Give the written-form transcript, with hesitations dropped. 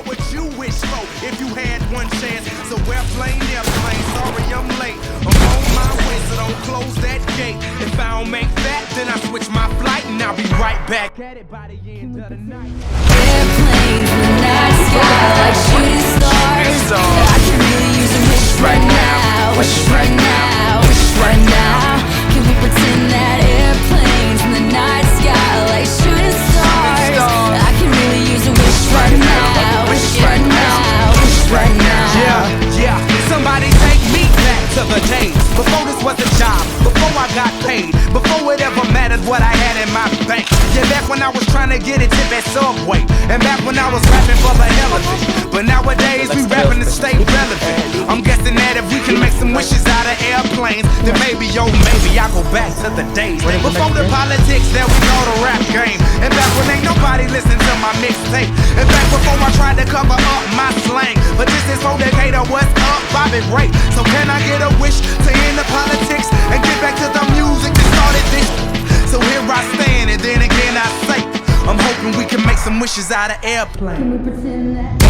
what would you wish for if you had one chance? So airplane, sorry I'm late. I'm on my way, so don't close that gate. If I don't make that, then I switch my flight and I'll be right back at it by the end of the night. Airplanes in the night sky like shooting stars. I can really use a wish right now. Wish right now. Wish right now. Can we pretend that airplanes in the night sky like shooting stars? I can really use a wish right now. Wish right now. Wish right now. Yeah, somebody take me back to the days before this was a job, before I got paid, before it ever mattered what I had in my bank. Yeah, back when I was trying to get a tip at Subway, and back when I was rapping for the hell of it. But nowadays we rapping to stay relevant. I'm guessing that if we can make some wishes out of airplanes, then maybe, yo, maybe I go back to the days before the politics that we call the rap game, and back when ain't nobody listened to my mixtape, and back before I tried to cover up my slang. But this is for Decatur, what's up, Bobby Ray? So can I get a wish to end the politics and get back to the music that started this? So here I stand, and then again I say, I'm hoping we can make some wishes out of airplanes. Can we pretend that